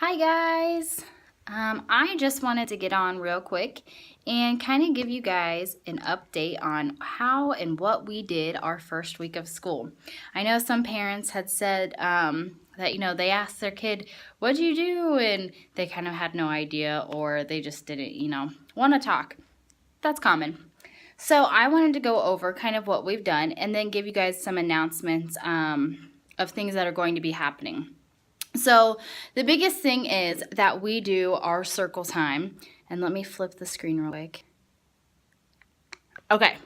Hi guys! I just wanted to get on real quick and kind of give you guys an update on how and what we did our first week of school. I know some parents had said that, they asked their kid, "What'd you do?" And they kind of had no idea, or they just didn't, want to talk. That's common. So I wanted to go over kind of what we've done and then give you guys some announcements of things that are going to be happening. So the biggest thing is that we do our circle time. And let me flip the screen real quick. Okay.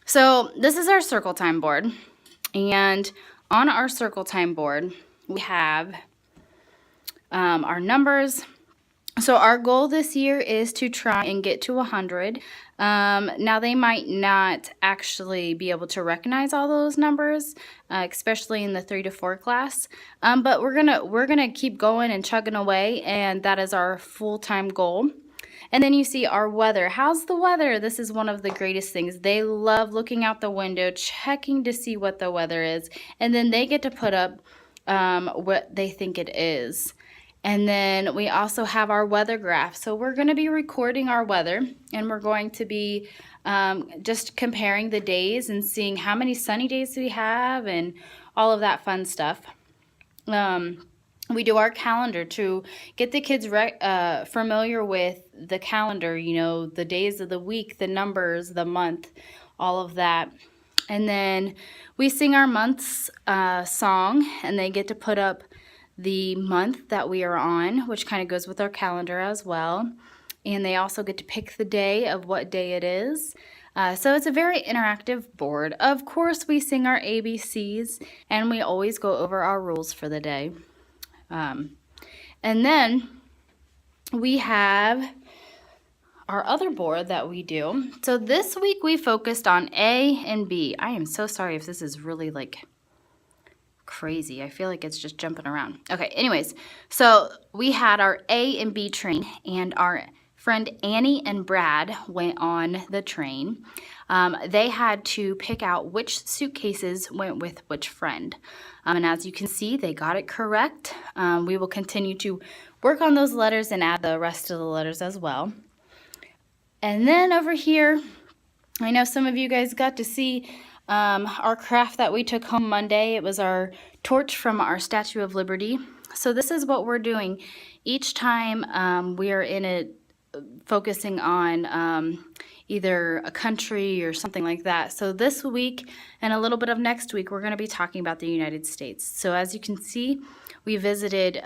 So this is our circle time board. And on our circle time board, we have our numbers. So our goal this year is to try and get to 100. Now they might not actually be able to recognize all those numbers, especially in the 3 to 4 class. But we're gonna keep going and chugging away, and that is our full-time goal. And then you see our weather. How's the weather? This is one of the greatest things. They love looking out the window, checking to see what the weather is, and then they get to put up what they think it is. And then we also have our weather graph. So we're going to be recording our weather, and we're going to be just comparing the days and seeing how many sunny days we have and all of that fun stuff. We do our calendar to get the kids familiar with the calendar, the days of the week, the numbers, the month, all of that. And then we sing our month's song, and they get to put up the month that we are on, which kind of goes with our calendar as well. And they also get to pick the day of what day it is. So it's a very interactive board. Of course, we sing our ABCs, and we always go over our rules for the day. And then we have our other board that we do. So this week we focused on A and B. I am so sorry if this is really crazy. I feel like it's just jumping around. Okay, anyways, so we had our A and B train, and our friend Annie and Brad went on the train. They had to pick out which suitcases went with which friend. And as you can see, they got it correct. We will continue to work on those letters and add the rest of the letters as well. And then over here, I know some of you guys got to see our craft that we took home Monday. It was our torch from our Statue of Liberty. So this is what we're doing each time we are in it, focusing on either a country or something like that. So this week and a little bit of next week, we're going to be talking about the United States. So as you can see, we visited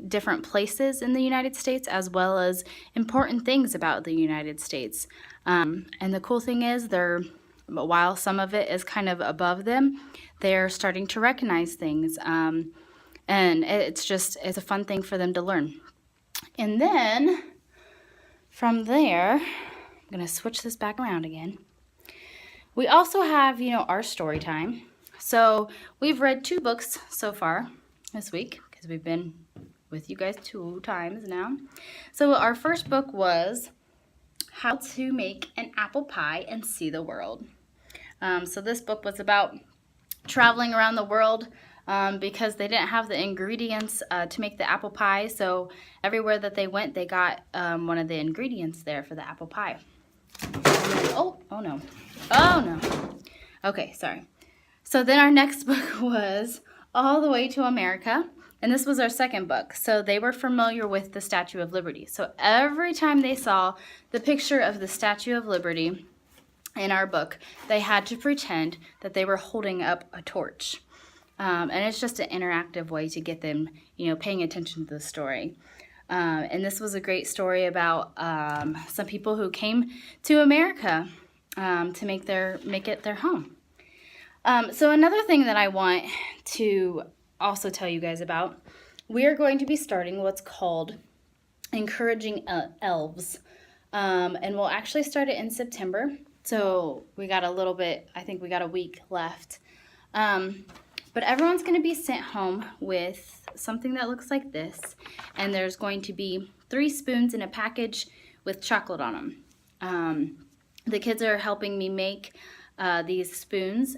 different places in the United States, as well as important things about the United States. And the cool thing is, while some of it is kind of above them, they're starting to recognize things. And it's a fun thing for them to learn. And then from there, I'm going to switch this back around again. We also have, our story time. So we've read 2 books so far this week, because we've been with you guys 2 times now. So our first book was How to Make an Apple Pie and See the World. So this book was about traveling around the world because they didn't have the ingredients to make the apple pie. So everywhere that they went, they got one of the ingredients there for the apple pie. Then, oh no. Okay, sorry. So then our next book was All the Way to America. And this was our second book. So they were familiar with the Statue of Liberty. So every time they saw the picture of the Statue of Liberty in our book, they had to pretend that they were holding up a torch. And it's just an interactive way to get them, paying attention to the story. And this was a great story about some people who came to America to make it their home. So another thing that I want to also tell you guys about, we are going to be starting what's called Encouraging Elves. And we'll actually start it in September. So we got a little bit, I think we got a week left. But everyone's going to be sent home with something that looks like this. And there's going to be 3 spoons in a package with chocolate on them. The kids are helping me make these spoons.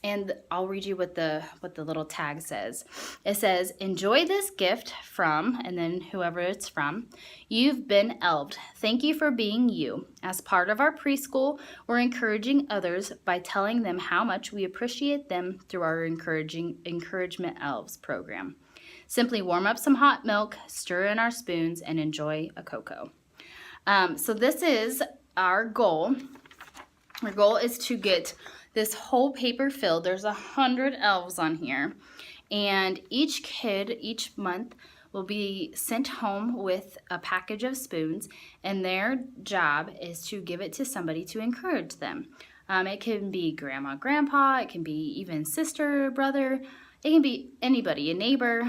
And I'll read you what the little tag says. It says, enjoy this gift from, and then whoever it's from, you've been elved. Thank you for being you. As part of our preschool, we're encouraging others by telling them how much we appreciate them through our Encouragement Elves program. Simply warm up some hot milk, stir in our spoons, and enjoy a cocoa. So this is our goal. Our goal is to get this whole paper filled. There's 100 elves on here, and each kid each month will be sent home with a package of spoons, and their job is to give it to somebody to encourage them. It can be grandma, grandpa, it can be even sister, brother, it can be anybody, a neighbor,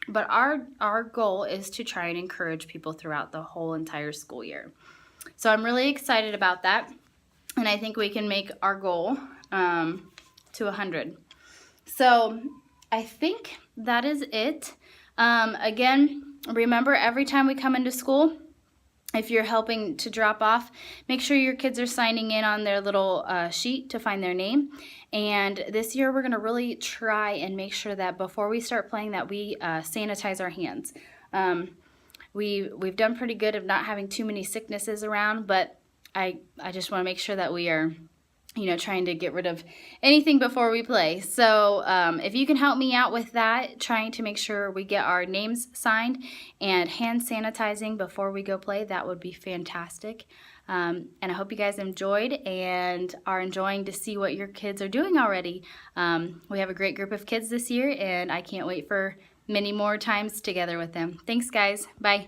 but our goal is to try and encourage people throughout the whole entire school year. So I'm really excited about that. And I think we can make our goal to 100. So I think that is it. Again, remember, every time we come into school, if you're helping to drop off, make sure your kids are signing in on their little sheet to find their name. And this year we're going to really try and make sure that before we start playing that we sanitize our hands. We've done pretty good of not having too many sicknesses around, but I just want to make sure that we are, trying to get rid of anything before we play. So if you can help me out with that, trying to make sure we get our names signed and hand sanitizing before we go play, that would be fantastic. And I hope you guys enjoyed and are enjoying to see what your kids are doing already. We have a great group of kids this year, and I can't wait for many more times together with them. Thanks, guys. Bye.